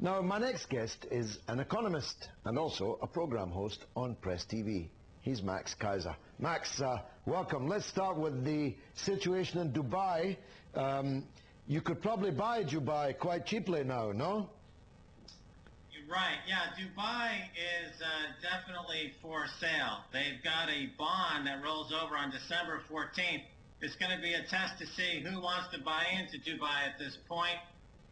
Now, my next guest is an economist and also a program host on Press TV. He's Max Keiser. Max, welcome. Let's start with the situation in Dubai. You could probably buy Dubai quite cheaply now, no? You're right. Yeah, Dubai is definitely for sale. They've got a bond that rolls over on December 14th. It's going to be a test to see who wants to buy into Dubai at this point.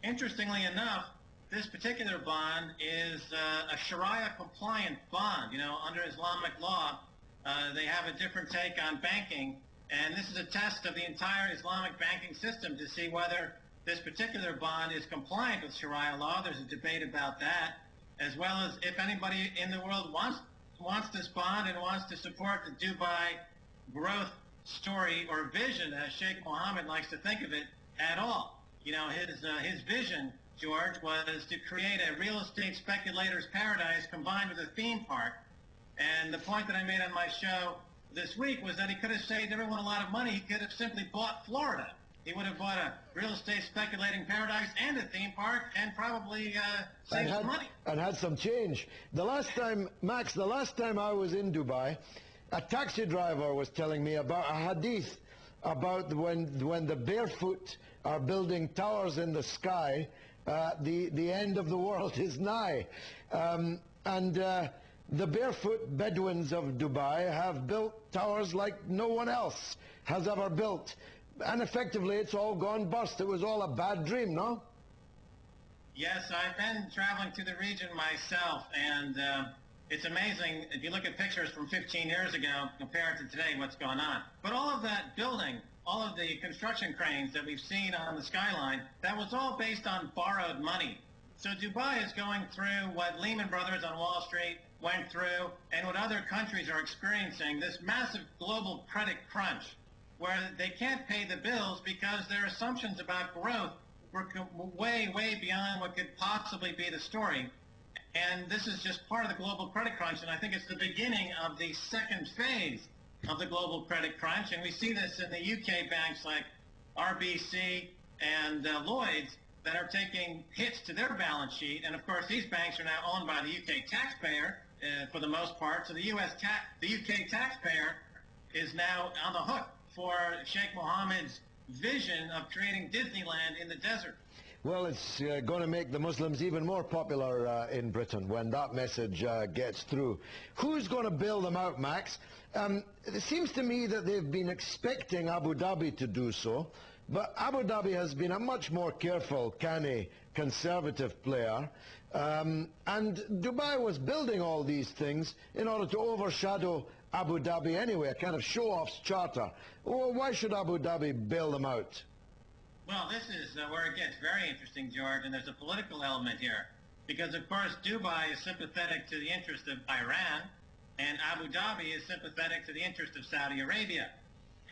Interestingly enough, this particular bond is a Sharia-compliant bond. You know, under Islamic law, they have a different take on banking, and this is a test of the entire Islamic banking system to see whether this particular bond is compliant with Sharia law. There's a debate about that, as well as if anybody in the world wants this bond and wants to support the Dubai growth story or vision, as Sheikh Mohammed likes to think of it, at all. You know, his vision, George, was to create a real estate speculator's paradise combined with a theme park. And the point that I made on my show this week was that he could have saved everyone a lot of money. He could have simply bought Florida. He would have bought a real estate speculating paradise and a theme park and probably saved some money. And had some change. The last time, Max, the last time I was in Dubai, a taxi driver was telling me about a hadith about when the barefoot are building towers in the sky, the end of the world is nigh. The barefoot Bedouins of Dubai have built towers like no one else has ever built. And effectively, it's all gone bust. It was all a bad dream, no? Yes, I've been traveling to the region myself, and it's amazing. If you look at pictures from 15 years ago, compare it to today, what's going on. But all of that building, all of the construction cranes that we've seen on the skyline, that was all based on borrowed money. So Dubai is going through what Lehman Brothers on Wall Street went through and what other countries are experiencing, this massive global credit crunch, where they can't pay the bills because their assumptions about growth were way, way beyond what could possibly be the story. And this is just part of the global credit crunch, and I think it's the beginning of the second phase of the global credit crunch. And we see this in the UK banks like RBC and Lloyds that are taking hits to their balance sheet. And of course, these banks are now owned by the UK taxpayer for the most part. So the UK taxpayer is now on the hook for Sheikh Mohammed's vision of creating Disneyland in the desert. Well, it's going to make the Muslims even more popular in Britain when that message gets through. Who's going to bail them out, Max? It seems to me that they've been expecting Abu Dhabi to do so, but Abu Dhabi has been a much more careful, canny, conservative player, and Dubai was building all these things in order to overshadow Abu Dhabi anyway, a kind of show-off's charter. Well, why should Abu Dhabi bail them out? Well, this is where it gets very interesting, George, and there's a political element here. Because, of course, Dubai is sympathetic to the interest of Iran, and Abu Dhabi is sympathetic to the interest of Saudi Arabia.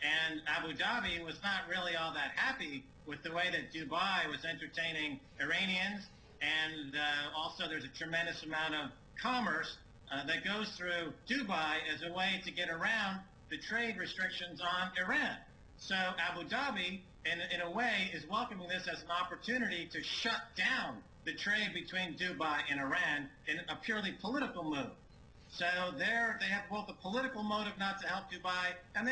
And Abu Dhabi was not really all that happy with the way that Dubai was entertaining Iranians, and also there's a tremendous amount of commerce that goes through Dubai as a way to get around the trade restrictions on Iran. So Abu Dhabi, in a way, is welcoming this as an opportunity to shut down the trade between Dubai and Iran in a purely political move. So they have both a political motive not to help Dubai, and they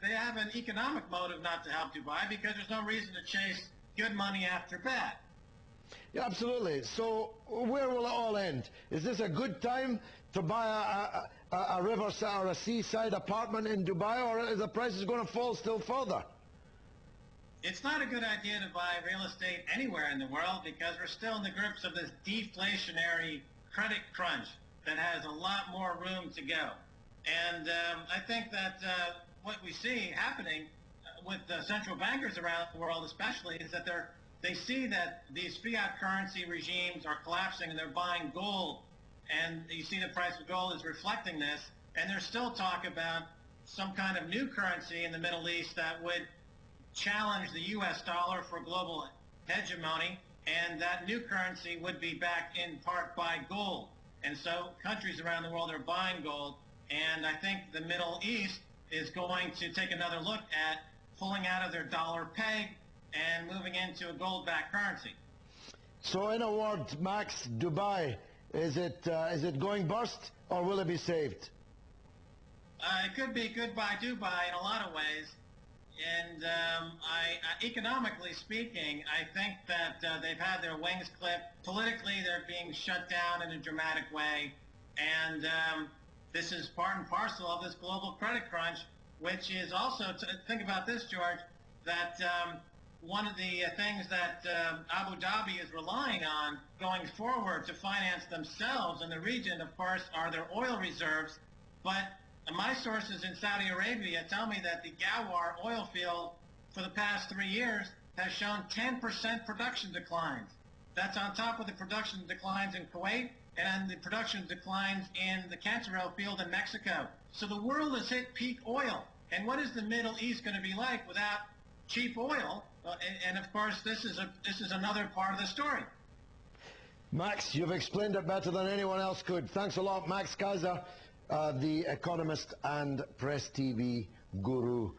have an economic motive not to help Dubai because there's no reason to chase good money after bad. Yeah, absolutely. So where will it all end? Is this a good time to buy a riverside or a seaside apartment in Dubai, or is the prices going to fall still further? It's not a good idea to buy real estate anywhere in the world because we're still in the grips of this deflationary credit crunch that has a lot more room to go. And I think that what we see happening with the central bankers around the world especially is that they see that these fiat currency regimes are collapsing and they're buying gold. And you see the price of gold is reflecting this. And there's still talk about some kind of new currency in the Middle East that would challenge the U.S. dollar for global hegemony. And that new currency would be backed in part by gold. And so countries around the world are buying gold. And I think the Middle East is going to take another look at pulling out of their dollar peg and moving into a gold-backed currency. So in a word, Max, Dubai, is it going bust, or will it be saved? It could be goodbye Dubai in a lot of ways. And economically speaking, I think that they've had their wings clipped. Politically, they're being shut down in a dramatic way. And this is part and parcel of this global credit crunch, which is also, think about this, George, that one of the things that Abu Dhabi is relying on going forward to finance themselves in the region, of course, are their oil reserves. But my sources in Saudi Arabia tell me that the Ghawar oil field for the past 3 years has shown 10% production declines. That's on top of the production declines in Kuwait and the production declines in the Cantarell field in Mexico. So the world has hit peak oil. And what is the Middle East going to be like without cheap oil? And of course, this is another part of the story. Max, you've explained it better than anyone else could. Thanks a lot, Max Keiser, the economist and Press TV guru.